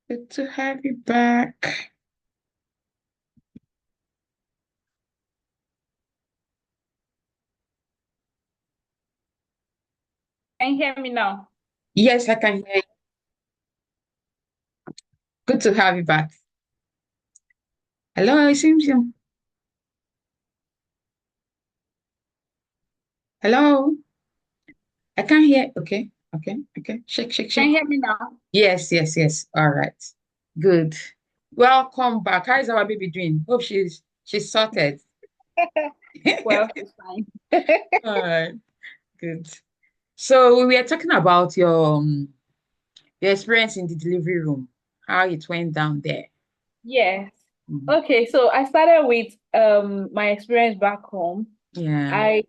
Good to have you back. Can you hear me now? Yes, I can hear you. Good to have you back. Hello, Simpson. Hello. I can't hear. Okay, okay, okay. Shake, shake, Can shake. you hear me now? Yes, yes, yes. All right. Good. Welcome back. How is our baby doing? Hope she's sorted. Well, it's fine. All right, good. So we were talking about your experience in the delivery room, how it went down there. Yes. Mhm. Okay, so I started with my experience back home. Yeah, I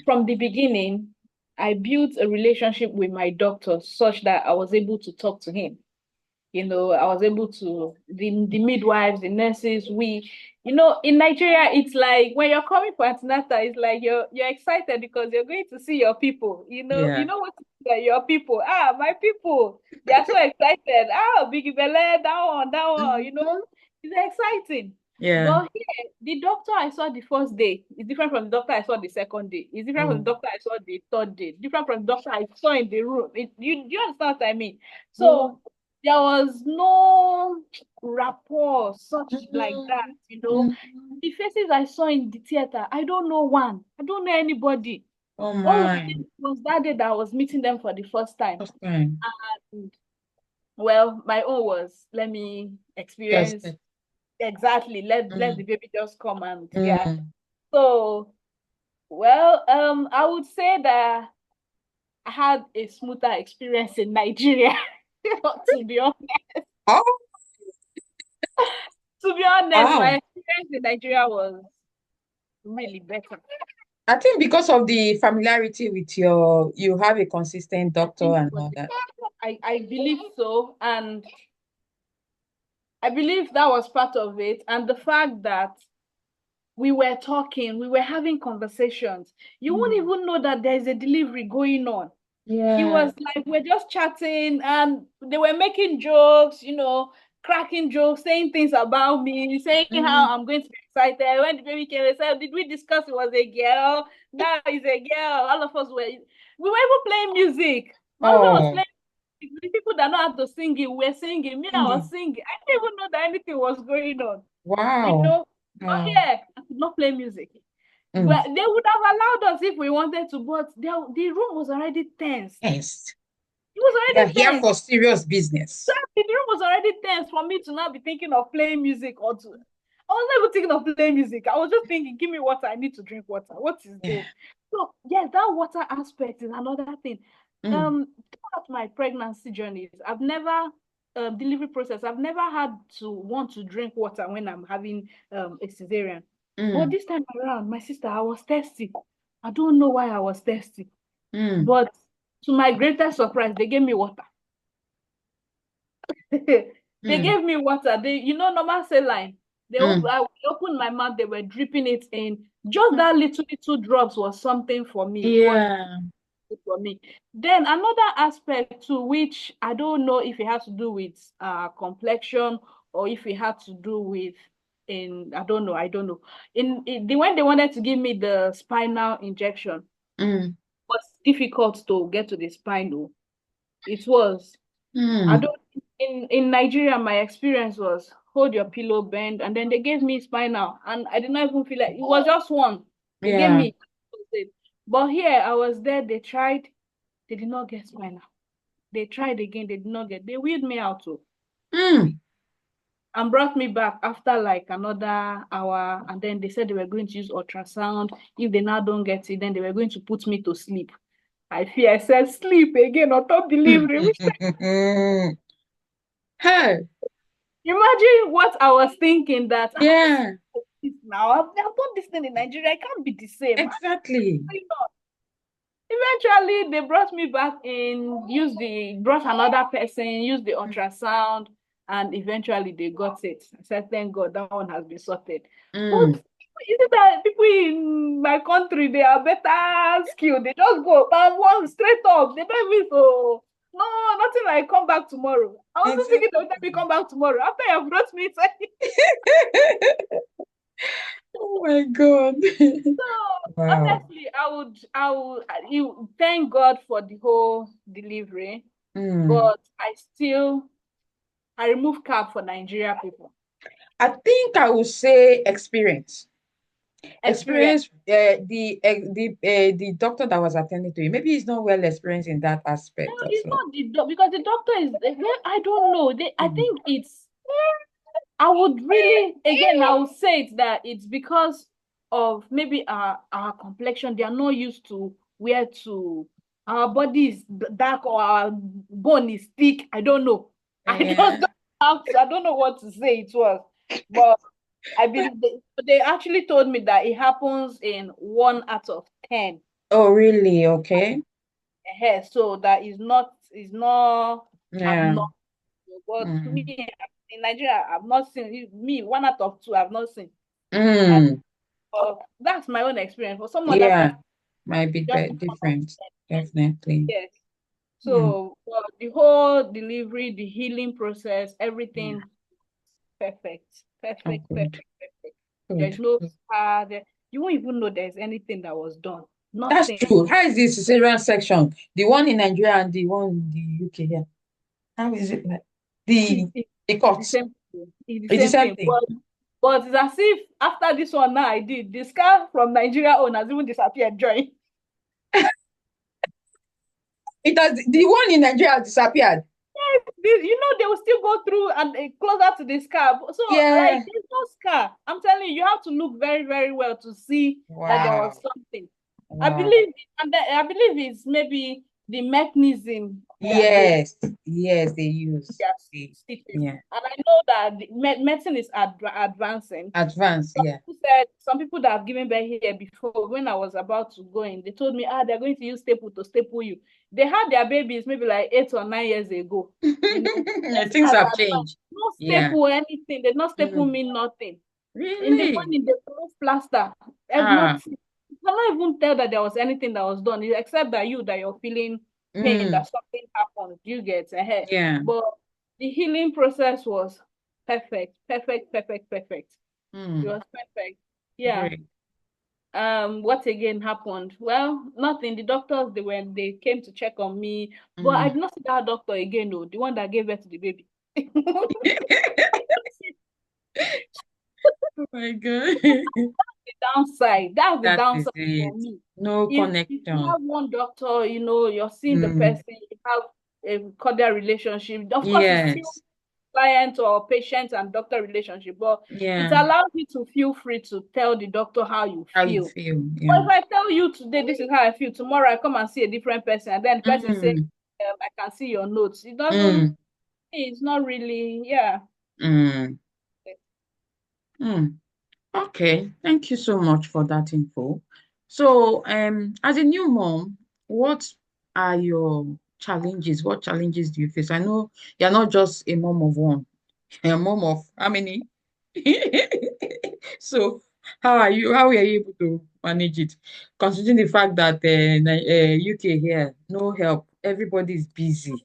From the beginning, I built a relationship with my doctor such that I was able to talk to him. I was able to the midwives, the nurses, in Nigeria, it's like when you're coming for antenatal, it's like you're excited because you're going to see your people. You yeah. know what your people. My people. They are so excited. Biggie Bele, that one, Mhm. it's exciting. Yeah. But here, the doctor I saw the first day is different from the doctor I saw the second day. It's different from Oh. the doctor I saw the third day. Different from the doctor I saw in the room. Do you understand what I mean? Oh. So there was no rapport such like that, Mhm. you know. Mhm. The faces I saw in the theater, I don't know one. I don't know anybody. Oh All of my. them was that day that I was meeting them for the first time. First time. And well, my own was let me Just experience exactly. Let the mm, baby just come and yeah. mm. So well, I would say that I had a smoother experience in Nigeria, to be honest. Oh, To be honest, wow. my experience in Nigeria was really better. I think because of the familiarity with you have a consistent I doctor think and for all the, that. I believe so, and I believe that was part of it, and the fact that we were talking, we were having conversations. You won't Mm. even know that there's a delivery going on. It Yeah. was like we're just chatting and they were making jokes, cracking jokes, saying things about me, saying Mm. how I'm going to be excited. When the baby came, they said, did we discuss it was a girl? Now it's a girl. All of us we were even playing music. My husband was Oh, playing music. The people that know how to sing it were singing. Me, I was singing. singing. I didn't even know that anything was going on. You Wow. know, but Wow. here, I could not play music. Mm. Well, they would have allowed us if we wanted to, but the room was already tense. Yes. It was We are already here tense. for serious business. The room was already tense for me to not be thinking of playing music or to. I was never thinking of playing music. I was just thinking, give me water. I need to drink water. What is Yeah. this? So yes, that water aspect is another thing. Mm. Throughout my pregnancy journeys, I've never delivery process. I've never had to want to drink water when I'm having a cesarean. But Mm. this time around, my sister, I was thirsty. I don't know why I was thirsty, Mm. but to my greatest surprise, they gave me water. They Mm. gave me water. Normal saline. Mm. I opened my mouth, they were dripping it in. Just that little drops was something for me. It was Yeah. good for me. Then another aspect to which I don't know if it has to do with complexion or if it had to do with I don't know. In the when they wanted to give me the spinal injection, it Mm. was difficult to get to the spinal. It was. I Mm. don't in Nigeria, my experience was hold your pillow, bend, and then they gave me spinal, and I did not even feel like it was just one. They gave Yeah. me, but here I was there. They tried, they did not get spinal. They tried again, they did not get. They wheeled me out too, Mm. and brought me back after like another hour, and then they said they were going to use ultrasound. If they now don't get it, then they were going to put me to sleep. I said sleep again on top delivery. Which Hey. imagine what I was thinking that Yeah. this now. I've done this thing in Nigeria. It can't be the same. Exactly. Why not? Eventually, they brought me back in, brought another person, used the ultrasound, and eventually they got it. I said, thank God that one has been sorted. But Mm. is it that people in my country, they are better skilled? They just go, one straight up. They don't even so. No, nothing like come back tomorrow. I wasn't thinking they would let me Exactly. come back tomorrow. After you brought me to Oh my God. so Wow. honestly, I would you thank God for the whole delivery, Mm. but I remove cap for Nigeria people. I think I would say experience. Experience. Experience, the doctor that was attending to you, maybe he's not well experienced in that No, aspect it's also. not because the doctor is well, I don't know. I Mm. think it's I would really, again, I would say it that it's because of maybe our complexion. They are not used to where to our body is dark or our bone is thick. I don't know. I just Yeah. don't I don't know what to say it was. But I believe they actually told me that it happens in 1 out of 10. Oh, really? Okay. So that is not Yeah. abnormal. But me Mm. in Nigeria, I've not seen me 1 out of 2. I've not seen. And Mm. that's my own experience. For some other Yeah. person, Might be just 1 out of different. 10. Definitely. Yes. Mm. So the whole delivery, the healing process, Yeah. everything perfect, Oh, perfect, perfect, good. perfect. There's Good. no Good. scar there. You won't even know there's anything that was done. That's Nothing. true. How is the cesarean section? The one in Nigeria and the one in the UK here. How is it like? It, The it, the it's the cut. same thing. It's the It's the same same thing. thing. But it's as if after this one now I did, the scar from Nigeria on has even disappeared, Joy. It has the one in Nigeria has disappeared. They will still go through and closer to the scar. So, like, Yeah. there's no scar. I'm telling you, you have to look very, very well to see that there was Wow. something. I Wow. believe, I believe it's maybe the mechanism that they Yes. Yes, they use. their The, stitches. yeah. And I know that the medicine is advancing. Advance. Some Yeah. people said, some people that have given birth here before, when I was about to go in, they told me, they're going to use staple to staple you. They had their babies maybe like 8 or 9 years ago. You know, Things as have advanced. changed. No Yeah. staple anything. They not staple Mm. me nothing. In the Really? morning, they remove plaster. Ah. Nothing. You cannot even tell that there was anything that was done, except that you're feeling pain, Mm. that something happened. You get ahead. Yeah. But the healing process was perfect, perfect, perfect, perfect. It Mm. was perfect. Yeah. Great. What again happened? Well, nothing. The doctors they came to check on me, but I Mm. did not see that doctor again, though, the one that gave birth to the baby. Oh my God. That's the That is downside for it. me. No If you connection. have one doctor, you're seeing the Mm. person, you have a cordial relationship. Of course, it's still Yes. client or patient and doctor relationship, but it Yeah. allows you to feel free to tell the doctor how you How you feel. feel. But Yeah. if I tell you today, this is how I feel, tomorrow I come and see a different person, and then the person say, Mm. I can see your notes. Mm. It's not really, yeah. Mm. Mm. Okay. Thank you so much for that info. So, as a new mom, what are your challenges? What challenges do you face? I know you're not just a mom of one. You're a mom of how many? So, how are you able to manage it? Considering the fact that UK here, no help, everybody's busy.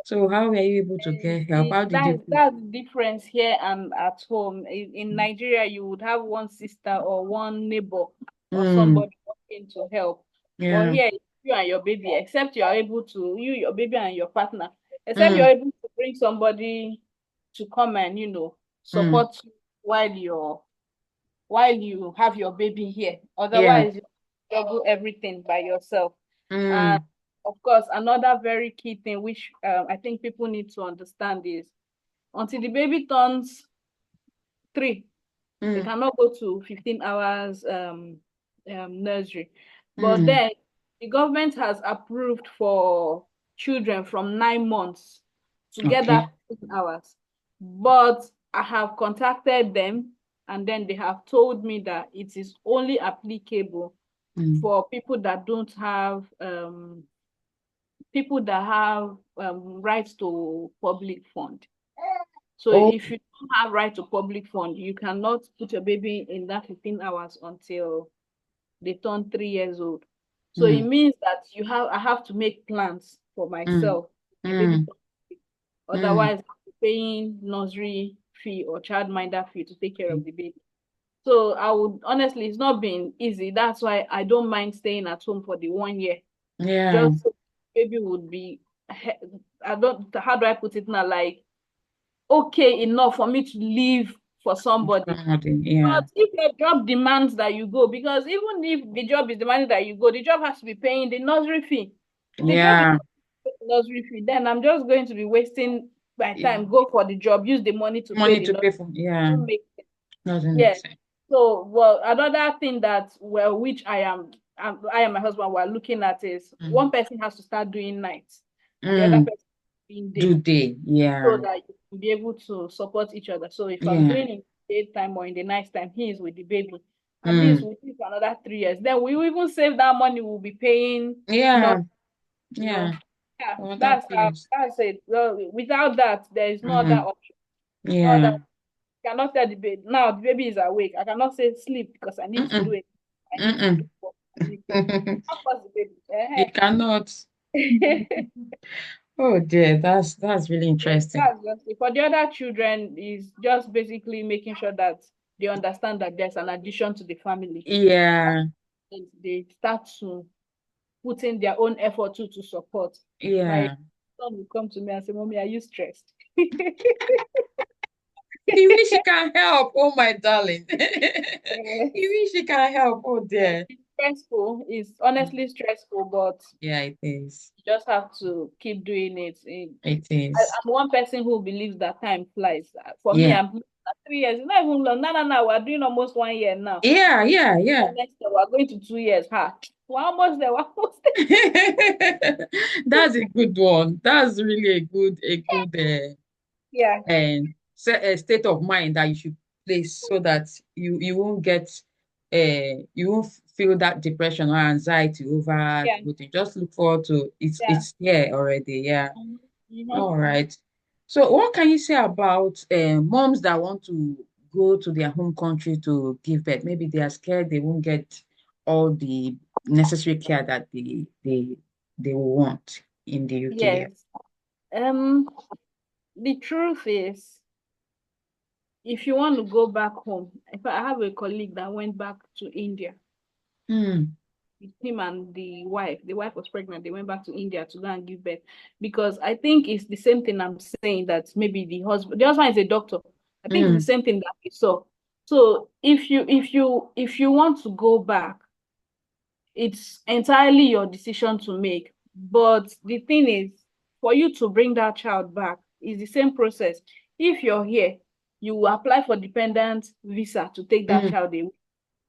So, how were you able to get help? How did you cope? That's the difference here and at home. In Nigeria, you would have one sister or one neighbor or Mm, somebody working to help. But yeah. here, it's you and your baby, except you are able to, your baby and your partner, except you're Mm, able to bring somebody to come and, mm, support you while you have your baby here. yeah. Otherwise, you juggle everything by yourself. And Mm, of course, another very key thing which I think people need to understand is until the baby turns 3, they mm, cannot go to 15 hours nursery. But mm. then the government has approved for children from 9 months to get that Okay. 15 hours. But I have contacted them, and then they have told me that it is only applicable Mm. for people that have rights to public fund. So Oh, if you don't have right to public fund, you cannot put your baby in that 15 hours until they turn 3 years old. So it mm, means that I have to make plans for mm, myself. my baby Mm, turns 6. mm, Otherwise, I'll be paying nursery fee or childminder fee to take care of the baby. So I would honestly, it's not been easy. That's why I don't mind staying at home for the 1 year. yeah. Just so baby would be, I don't, how do I put it now? Like, okay enough for me to leave for somebody. Somebody, yeah. But if your job demands that you go, because even if the job is demanding that you go, the job has to be paying the nursery fee. If the job is Yeah. paying the nursery fee, then I'm just going to be wasting my time, go for the job, use the money to pay Money the to nursery. pay for, yeah. Don't make sense. Doesn't make Yeah. sense. So, well, another thing that, well, which I and my husband were looking at is Mm. one person has to start doing nights and the other Mm. person doing Do day they? so Yeah. that you can be able to support each other. So if I'm Yeah. doing in the daytime or in the night time, he is with the baby. At least Mm. we'll do for another 3 years. Then we will even save that money we'll be paying, not, Yeah. you know. Yeah. Yeah, For other that's how things. that's it. Well, without that, there is no other Mm. option. No other Yeah. cannot tell the baby now the baby is awake. I cannot say sleep because I need to do Mm-mm. it. I need to Mm-mm. do what I need to. Of course, the baby. You cannot. Oh dear, that's really interesting. That's just it. For the other children, is just basically making sure that they understand that there's an addition to the family. Yeah. And they start to put in their own effort too to support. My Yeah. son will come to me and say, "Mommy, are you stressed?" You wish you can help. Oh my darling. You Yes. wish you can help. Oh Yes, dear. it's stressful. It's Mm. honestly stressful, but Yeah, it is. you just have to keep doing it. It is. I'm one person who believes that time flies. For me, Yeah. I'm looking at 3 years. It's not even long. No, no, no. We're doing almost 1 year now. Yeah, yeah, yeah. And next year, we're going to 2 years. Ha. We're almost there. We're almost there. That's a good one. That's really a good Yeah. and state of mind that you should place so that you won't get you won't feel that depression or anxiety over Yeah. the whole thing. Just look forward to Yeah. it's here already. Yeah. Mm-hmm. All right. So what can you say about moms that want to go to their home country to give birth? Maybe they are scared they won't get all the necessary care that they will want in the UK here. Yes. Um, the truth is, if you want to go back home, if I have a colleague that went back to India, Hmm. with him and the wife. The wife was pregnant. They went back to India to go and give birth because I think it's the same thing I'm saying that maybe the husband is a doctor. I think it's the Hmm. same thing that we saw. So if you want to go back, it's entirely your decision to make. But the thing is, for you to bring that child back is the same process. If you're here, you will apply for dependent visa to take that Hmm. child away.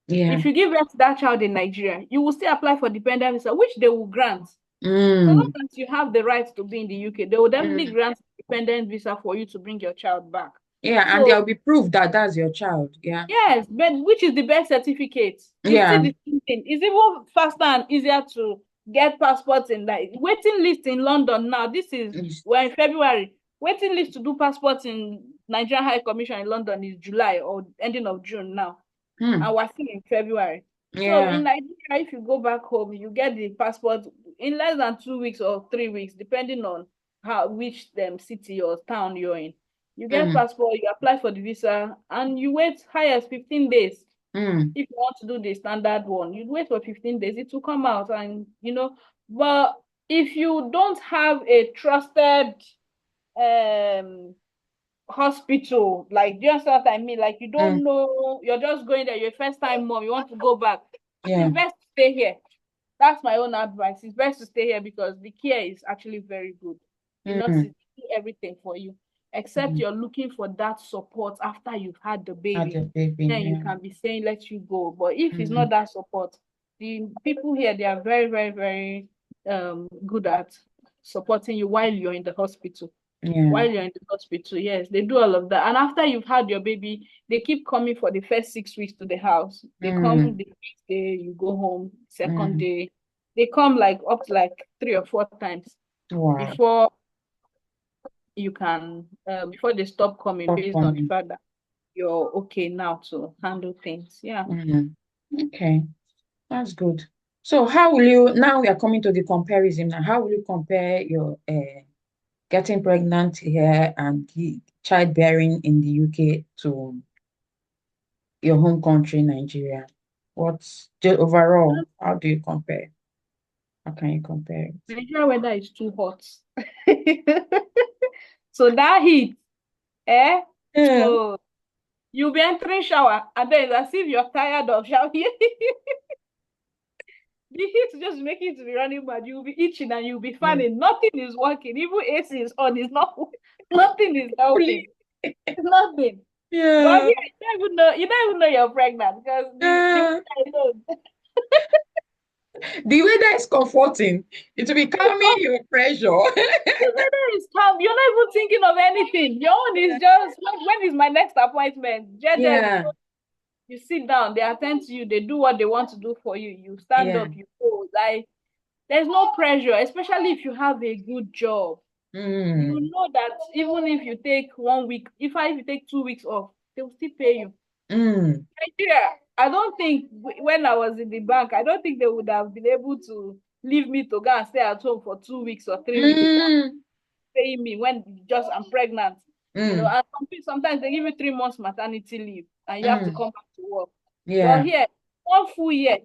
Yeah. If you give birth to that child in Nigeria, you will still apply for dependent visa, which they will grant. So long Hmm. as you have the right to be in the UK, they will definitely Hmm. grant dependent visa for you to bring your child back. Yeah, and So there'll be proof that that's your child. Yeah. yes, but which is the best certificate? It's still Yeah. the same thing. It's even faster and easier to get passports in like waiting list in London now. This is It's- we're in February. Waiting list to do passports in Nigerian High Commission in London is July or ending of June now. Hmm. And we're still in February. So Yeah. in Nigeria, if you go back home, you get the passport in less than 2 weeks or 3 weeks, depending on which city or town you're in. You get Hmm. passport, you apply for the visa, and you wait highest 15 days. Hmm. If you want to do the standard one, you wait for 15 days, it will come out and but if you don't have a trusted um hospital. Like, do you understand what I mean? Like, you Hmm. don't know, you're just going there, you're a first time mom, you want to go back. Yeah. It's best to stay here. That's my own advice. It's best to stay here because the care is actually very good. The Hmm. nurses do everything for you, except Hmm. you're looking for that support after you've had the Had a baby. baby. Then you Yeah. can be saying, let you go. But if it's Hmm. not that support, the people here, they are very, very, very good at supporting you while you're in the hospital. Yeah. While you're in the hospital, yes, they do all of that. And after you've had your baby, they keep coming for the first 6 weeks to the house. They come Hmm. the first day, you go home, second Hmm. day. They come like up to like 3 or 4 times Wow. before you can before they stop coming Stop based on the coming. fact that you're okay now to handle things. Yeah. Hmm. Okay. That's good. So how will you now we are coming to the comparison now. How will you compare your getting pregnant here and childbearing in the UK to your home country, Nigeria? What's the overall? How do you compare? How can you compare it? Nigeria weather is too hot. So that heat, eh? Yeah. Oh, you'll be entering shower and then it's as if you're tired of shower. The heat just making it to be running mad. You'll be itching and you'll be Yeah. fanning. Nothing is working. Even AC is on. It's not. Nothing is helping. Please. Nothing. But Yeah. yeah, you don't even know. You don't even know you're pregnant because the Yeah. weather alone. The weather is comforting. It will be calming your pressure. The weather is calm. You're not even thinking of anything. Your own is just when is my next appointment? Jejely. Yeah. You sit down, they attend to you, they do what they want to do for you. You stand Yeah. up, you go. Like there's no pressure, especially if you have a good job. You Mm. know that even if you take 1 week, if you take 2 weeks off, they'll still pay you. Mm. Nigeria, I don't think when I was in the bank, I don't think they would have been able to leave me to go and stay at home for 2 weeks or 3 weeks without Mm. paying me when just I'm pregnant. Mm. And sometimes they give you 3 months maternity leave and you have to Mm. come back to work. But Yeah. here, 1 full year,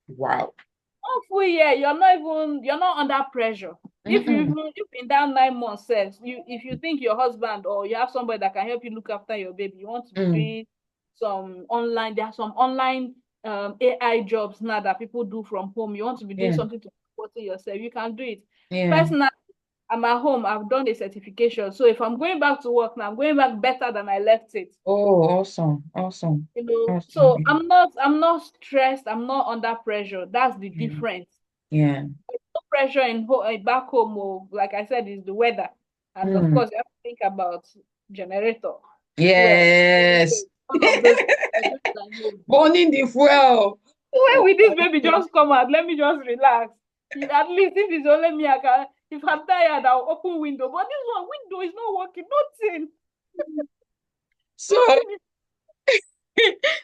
Wow. 1 full year, you're not under pressure. Mm-mm. If in that 9 months, says if you think your husband or you have somebody that can help you look after your baby, you want to be Mm. doing some online, there are some online AI jobs now that people do from home. You want to be doing Yeah. something to support yourself, you can do it. Yeah. Personally, I'm at home, I've done the certification. So if I'm going back to work now, I'm going back better than I left it. Oh, awesome. Awesome. Awesome. So I'm not stressed, I'm not under pressure. That's the Yeah. difference. Yeah. No pressure back home, like I said, is the weather. And of Mm. course, you have to think about generator, fuel, Yes. all of those things. Burning the fuel. When Oh, will this baby just come out? Let me just relax. At least if it's only me, I can. If I'm tired, I'll open window. But this one window is not working. Nothing. so Nothing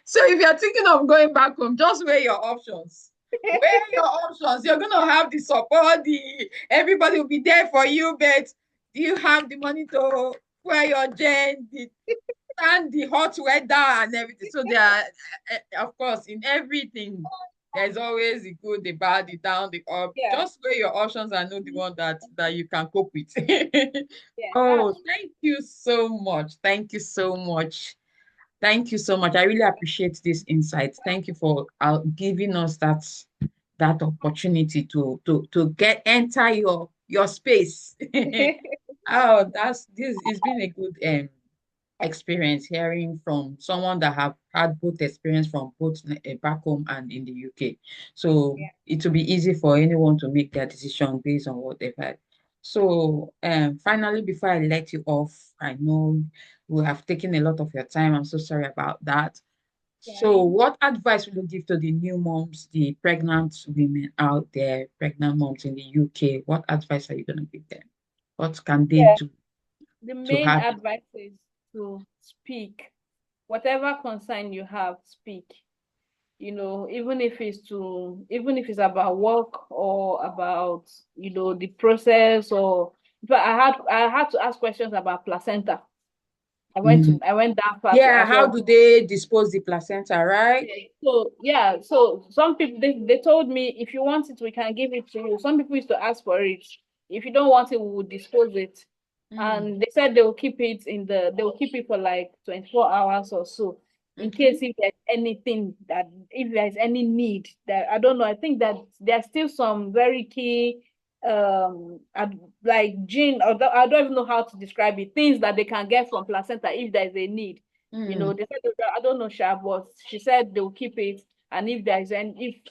so if you're thinking of going back home, just weigh your options. Weigh is. your options. You're gonna have the support, everybody will be there for you, but do you have the money to wear your gen, and the hot weather and everything? So there are, of course, in everything, there's always the good, the bad, the down, the up. Yeah. Just weigh your options and know the one that you can cope with. Yeah. Oh, That's thank you so much. Thank you so much. Thank you so much. I really appreciate this insight. Thank you for giving us that opportunity to get enter your space. Oh, that's this. It's been a good experience hearing from someone that have had both experience from both back home and in the UK. So yeah. it will be easy for anyone to make their decision based on what they've had. So finally, before I let you off, I know we have taken a lot of your time. I'm so sorry about that. So Fine. what advice will you give to the new moms, the pregnant women out there, pregnant moms in the UK? What advice are you going to give them? What can they Yeah. do The to main have? advice is to speak. Whatever concern you have, speak. Even if it's about work or about, the process, or but I had to ask questions about placenta. I went that far to Yeah, as how well. do they dispose the placenta, right? Okay. So yeah, so some people they told me if you want it, we can give it to you. Some people used to ask for it. If you don't want it, we will dispose it. Mm, And they said they will keep it for like 24 hours or so. In case okay. if there's any need that I don't know, I think that there's still some very key like gene, or I don't even know how to describe it, things that they can get from placenta if there's a need. Mm, They said, I don't know, Sha, but she said they will keep it. And if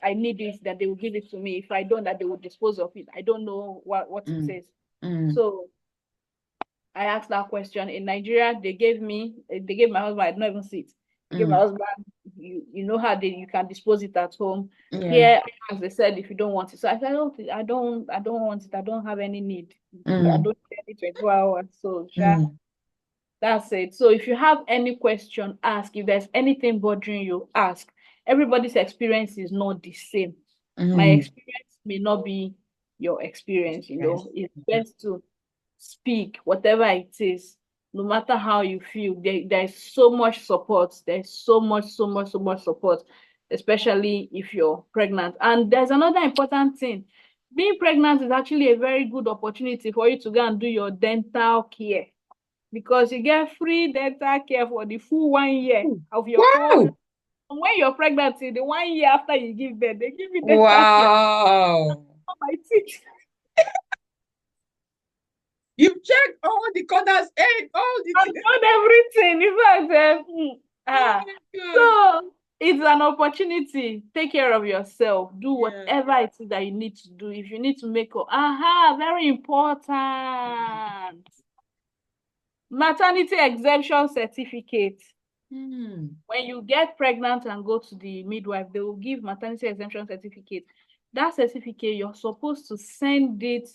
I need it, then they will give it to me. If I don't, that they will dispose of it. I don't know what it mm, says. mm, So I asked that question. In Nigeria, they gave my husband, I don't even see it. They gave my mm. husband, you know how you can dispose it at home. Yeah. Here, as they said, if you don't want it. So I said, I don't want it. I don't have any need. I Mm, don't need any 24 hours. So, Sha, mm, that's it. So if you have any question, ask. If there's anything bothering you, ask. Everybody's experience is not the same. My mm. experience may not be your experience. Yes. It's best to speak, whatever it is, no matter how you feel, there's so much support. There's so much support, especially if you're pregnant. And there's another important thing. Being pregnant is actually a very good opportunity for you to go and do your dental care because you get free dental care for the full 1 year of your whole. Wow. When you're pregnant, the 1 year after you give birth, they give you dental care Wow. for my teeth. You've checked all the corners, all the I've things. done everything. In fact, Oh ah, my God. so it's an opportunity. Take care of yourself. Do Yeah. whatever it is that you need to do. If you need to make up, very important. Maternity exemption certificate. Hmm. When you get pregnant and go to the midwife, they will give maternity exemption certificate. That certificate, you're supposed to send it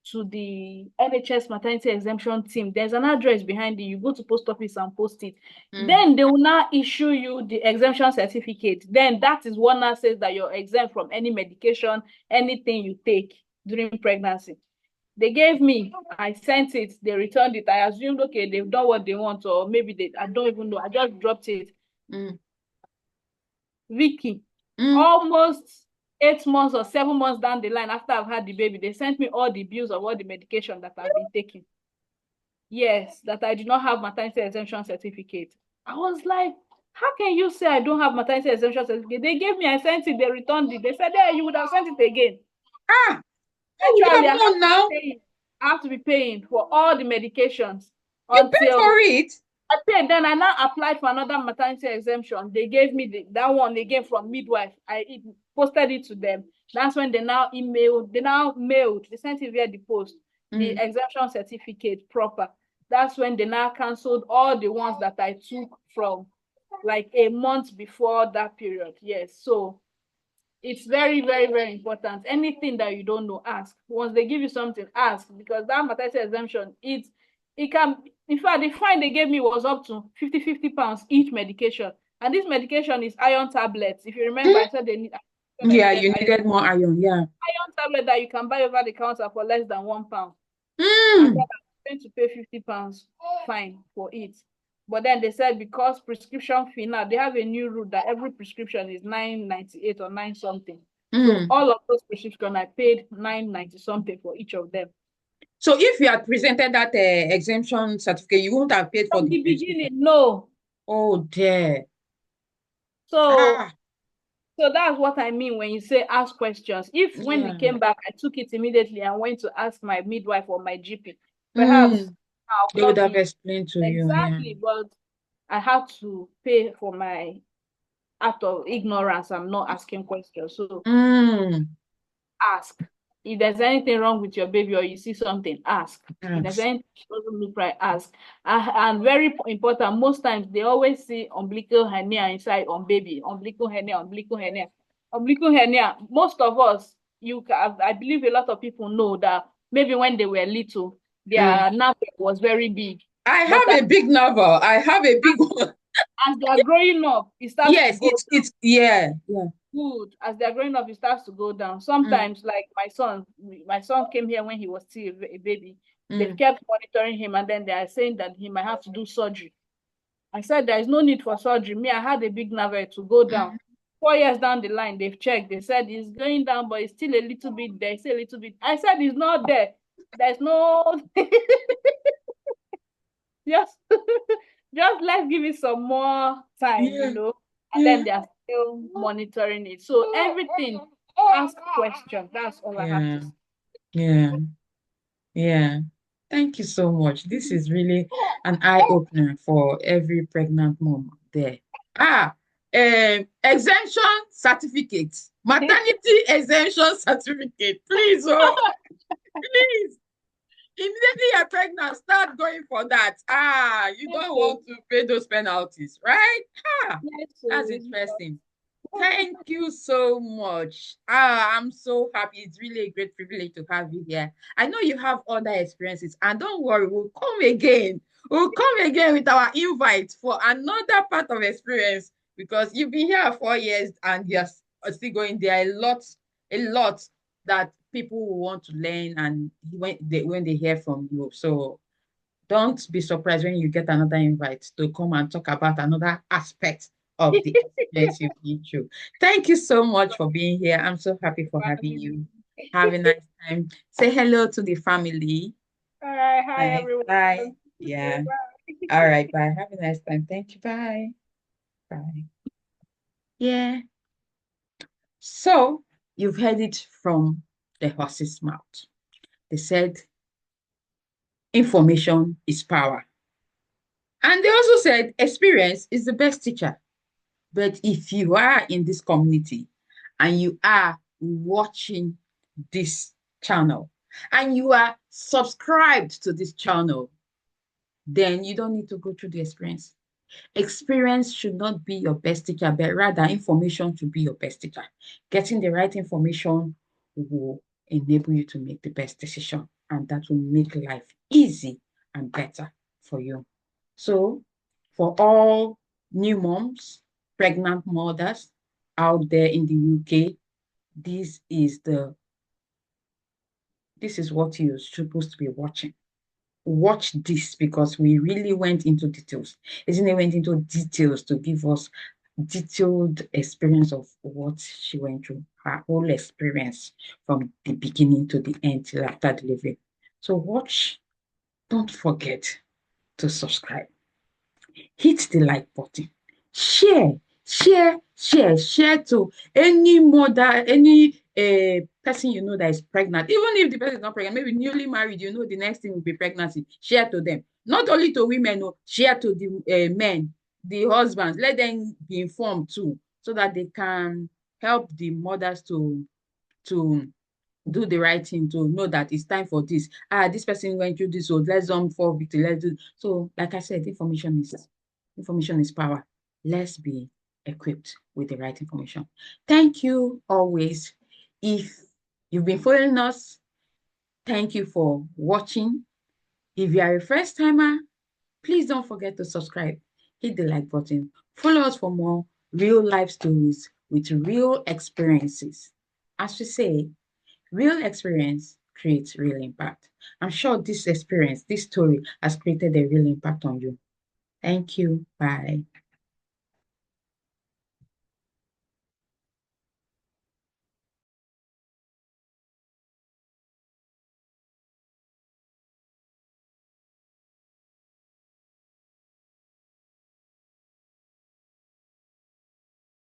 to the NHS maternity exemption team. There's an address behind it. You go to post office and post it. Hmm. Then they will now issue you the exemption certificate. Then that is what now says that you're exempt from any medication, anything you take during pregnancy. They gave me, I sent it, they returned it. I assumed, okay, they've done what they want, or maybe I don't even know. I just dropped it. Hmm. Vicky, Hmm. almost 8 months or 7 months down the line after I've had the baby, they sent me all the bills of all the medication that I've been taking. Yes, that I did not have maternity exemption certificate. I was like, how can you say I don't have maternity exemption certificate? They gave me, I sent it, they returned it. They said, yeah, you would have sent it again. Ah, I would Actually, have known now. I have to be paying for all the medications You paid until for it. I paid. Then I now applied for another maternity exemption. They gave me that one again from midwife. Posted it to them. That's when they now mailed, they sent it via the post, the Hmm. exemption certificate proper. That's when they now cancelled all the ones that I took from like a month before that period. Yes. So it's very, very, very important. Anything that you don't know, ask. Once they give you something, ask, because that maternity exemption, it can, in fact, the fine they gave me was up to 50 pounds each medication. And this medication is iron tablets. If you remember, Hmm. I said I Yeah, needed you needed more iron. Yeah. iron tablet that you can buy over the counter for less than £1. And then Hmm. I'm going to pay £50 fine for it. But then they said because prescription fee now, they have a new rule that every prescription is 9.98 or 9 something. So Hmm. all of those prescriptions, I paid 9.90 something for each of them. So if you had presented that exemption certificate, you wouldn't have paid for From the the prescription. beginning, no. Oh dear. So Ah, that's what I mean when you say ask questions. If when we yeah. came back, I took it immediately and went to ask my midwife or my GP, perhaps Hmm. I would They would not have be explained to you. Yeah. exactly, but I had to pay for my out of ignorance. I'm not asking questions. So Hmm. ask. If there's anything wrong with your baby or you see something, ask. If there's Yes. anything that doesn't look right, ask. And very important, most times they always see umbilical hernia inside on baby. Umbilical hernia, umbilical hernia. Umbilical hernia, most of us, I believe a lot of people know that maybe when they were little, Hmm. their navel was very big. I But have a big novel. I have a big one. as they are growing up, it starts to Yes, go it's yeah, yeah. good. As they're growing up, it starts to go down. Mm, Sometimes, like my son came here when he was still a baby. They've mm, kept monitoring him, and then they are saying that he might have to do surgery. I said there is no need for surgery. Me, I had a big navel to go down. mm. 4 years down the line, they've checked. They said it's going down, but it's still a little bit there. Still a little bit. I said it's not there. There's no just just let's give it some more time, Yeah, and yeah, then they are still monitoring it. So everything, ask questions. That's all I have yeah, to say. yeah, yeah. Thank you so much. This is really an eye-opener for every pregnant mom there. Ah, exemption certificate, maternity exemption certificate. Please, oh, please. Immediately you're pregnant, start going for that. Ah, you Yes, don't so want to pay those penalties, right? Ah, yes, that's so interesting. Thank you so much. Ah, I'm so happy. It's really a great privilege to have you here. I know you have other experiences, and don't worry, we'll come again. We'll come again with our invite for another part of experience because you've been here 4 years and you're still going there. A lot that people will want to learn and when they hear from you. So don't be surprised when you get another invite to come and talk about another aspect of the experience you've been through. Thank you so much for being here. I'm so happy for having you. Have a nice time. Say hello to the family. All right. Hi, Thanks. everyone. Bye. Okay, Yeah. bye. All right. Bye. Have a nice time. Thank you. Bye. Bye. Yeah. So you've heard it from the horse's mouth. They said information is power. And they also said experience is the best teacher. But if you are in this community and you are watching this channel and you are subscribed to this channel, then you don't need to go through the experience. Experience should not be your best teacher, but rather information should be your best teacher. Getting the right information will enable you to make the best decision, and that will make life easy and better for you. So, for all new moms, pregnant mothers out there in the UK, this is the this is what you're supposed to be watching. Watch this because we really went into details. Ezinne went into details to give us detailed experience of what she went through, her whole experience from the beginning to the end till after delivery. So watch, don't forget to subscribe. Hit the like button, share, share to any mother, any person you know that is pregnant. Even if the person is not pregnant, maybe newly married, you know the next thing will be pregnancy. Share to them. Not only to women, no, share to the men, the husbands. Let them be informed too, so that they can help the mothers to do the right thing, to know that it's time for this. This person went through this, so let's fall victim. Let's do. So, like I said, information is power. Let's be equipped with the right information. Thank you always. If you've been following us, thank you for watching. If you are a first timer, please don't forget to subscribe. Hit the like button. Follow us for more real life stories with real experiences. As we say, real experience creates real impact. I'm sure this experience, this story has created a real impact on you. Thank you. Bye.